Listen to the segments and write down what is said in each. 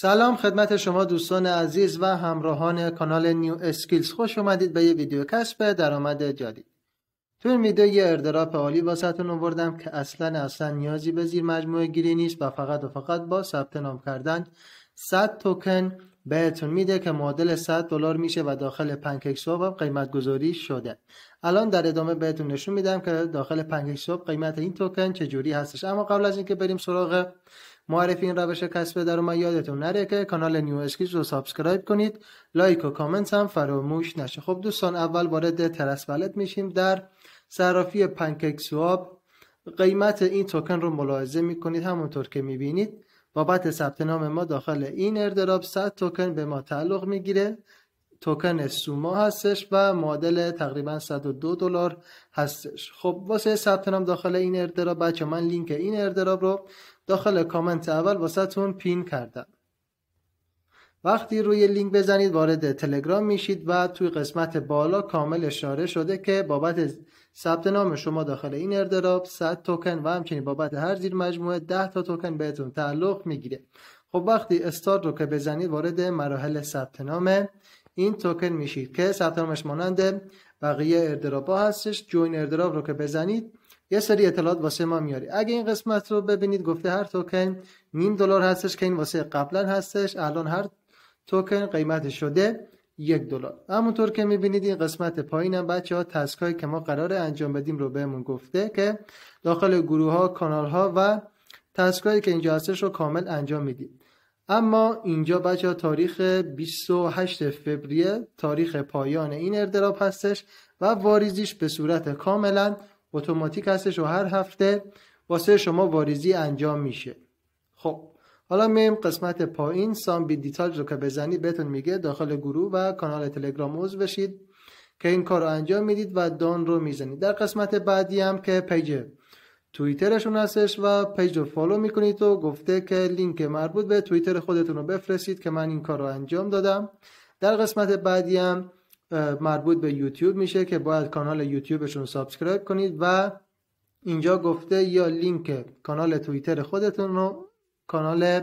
سلام خدمت شما دوستان عزیز و همراهان کانال نیو اسکیلز. خوش اومدید به یه ویدیو کسب درآمد جدید. تو این ویدیو یه ایردراپ عالی واسهتون آوردم که اصلا نیازی به زیر مجموعه گیری نیست و فقط با ثبت نام کردن 100 توکن بهتون میده که معادل $100 میشه و داخل پنکیک سواب هم قیمت گذاری شده. الان در ادامه بهتون نشون میدم که داخل پنکیک سواب قیمت این توکن چجوری هستش. اما قبل از اینکه بریم سراغ معرفی این روش کسب درآمد، یادتون نره که کانال نیو اسکیلز رو سابسکرایب کنید، لایک و کامنت هم فراموش نشه. خب دوستان، اول وارد ترست والت میشیم. در صرافی پنکیک سواب قیمت این توکن رو ملاحظه میکنید. همونطور که میبینید بابت ثبت نام ما داخل این ایردراپ 100 توکن به ما تعلق میگیره. توکن سوما هستش و معادل تقریبا $102 هستش. خب واسه ثبت نام داخل این ایردراپ بچه، من لینک این ایردراپ رو داخل کامنت اول واسه تون پین کردم. وقتی روی لینک بزنید وارد تلگرام میشید و توی قسمت بالا کامل اشاره شده که بابت ثبت نام شما داخل این ایردراپ 100 توکن و همچنین بابت هر زیر مجموعه 10 تا توکن بهتون تعلق میگیره. خب وقتی استارت رو که بزنید وارد مراحل ثبت نام این توکن میشید که ثبت نامش مانند بقیه ایردراپ ها هستش. جوین ایردراپ رو که بزنید یه سری اطلاعات واسه ما میاره. اگه این قسمت رو ببینید گفته هر توکن $0.5 هستش که این واسه قبلا هستش. الان هر توکن قیمتش شده $1. همونطور که میبینید این قسمت پایینم بچه‌ها تسکایی که ما قراره انجام بدیم رو بهمون گفته که داخل گروه ها، کانال ها و تسکایی که اینجا هستش رو کامل انجام میدیم. اما اینجا بچه‌ها تاریخ 28 فوریه تاریخ پایان این ایردراپ هستش و واریزیش به صورت کاملا اتوماتیک هستش و هر هفته واسه شما واریزی انجام میشه. خب حالا میایم قسمت پایین سام بی دیتیل رو که بزنید بهتون میگه داخل گروه و کانال تلگرام عضو بشید که این کار رو انجام میدید و دان رو میزنید. در قسمت بعدی هم که پیج توییترشون هستش و پیج رو فالو میکنید و گفته که لینک مربوط به توییتر خودتون رو بفرستید که من این کار رو انجام دادم. در قسمت بعدی هم مربوط به یوتیوب میشه که باید کانال یوتیوبشون سابسکرایب کنید و اینجا گفته یا لینک کانال توییتر خودتون رو کانال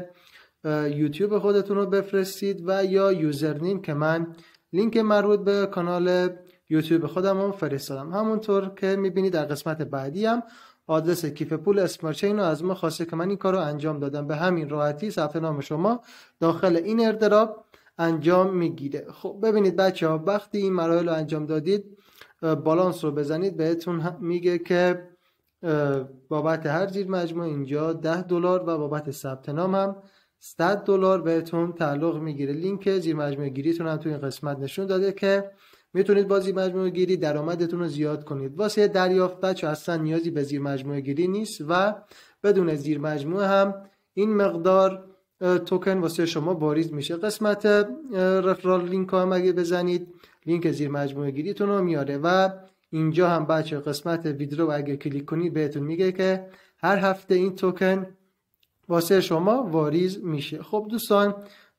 یوتیوب خودتون رو بفرستید و یا یوزرنیم که من لینک مربوط به کانال یوتیوب خودم رو فرستادم. همونطور که میبینید در قسمت بعدی هم آدرس کیف پول اسمارت چین رو از ما خواسته که من این کار رو انجام دادم. به همین راحتی ثبت نام شما داخل این ایردراپ انجام میگیره. خب ببینید بچه ها، وقتی این مراحل رو انجام دادید بالانس رو بزنید بهتون میگه که بابت هر زیر مجموعه اینجا $10 و بابت ثبت نام هم $100 بهتون تعلق میگیره. لینک زیر مجموعه گیریتون هم تو این قسمت نشون داده که میتونید با زیر مجموعه گیری درآمدتون رو زیاد کنید. واسه دریافت بچه اصلا نیازی به زیر مجموعه گیری نیست و بدون زیر مجموعه هم این مقدار توکن واسه شما واریز میشه. قسمت رفرال لینک هم اگه بزنید لینک زیر مجموعه گیریتون رو میاره و اینجا هم بچه قسمت ویدرو اگه کلیک کنید بهتون میگه که هر هفته این توکن واسه شما واریز میشه. خب دوستان،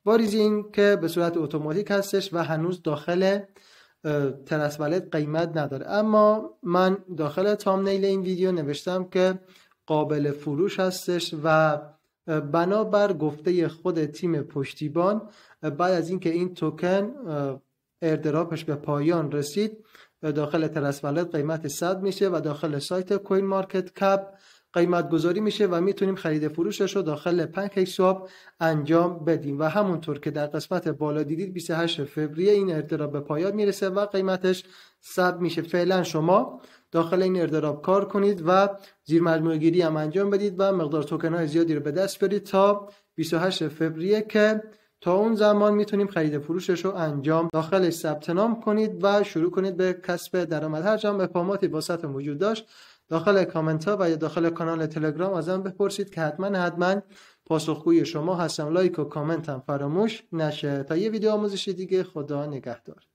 واریز این که به صورت اتوماتیک هستش و هنوز داخل ترست والت قیمت نداره. اما من داخل تامنیل این ویدیو نوشتم که قابل فروش هستش و بنابر گفته خود تیم پشتیبان بعد از اینکه این توکن ایردراپش به پایان رسید داخل ترست والت قیمت 100 میشه و داخل سایت کوین مارکت کپ قیمت گذاری میشه و میتونیم خرید فروشش رو داخل پنکیک سواب انجام بدیم. و همونطور که در قسمت بالا دیدید 28 فوریه این ایردراپ به پایان میرسه و قیمتش 100 میشه. فعلا شما داخل این ایردراپ کار کنید و زیر مجموعه گیری هم انجام بدید و مقدار توکن های زیادی رو به دست برید تا 28 فوریه که تا اون زمان میتونیم خرید فروشش رو انجام داخلش ثبت نام کنید و شروع کنید به کسب درآمد. هر جا اپاماتی واسهتون وجود داشت داخل کامنت ها و یا داخل کانال تلگرام ازم بپرسید که حتما پاسخگوی شما هستم. لایک و کامنت هم فراموش نشه. تا یه ویدیو آموزشی دیگه، خدا نگهدار.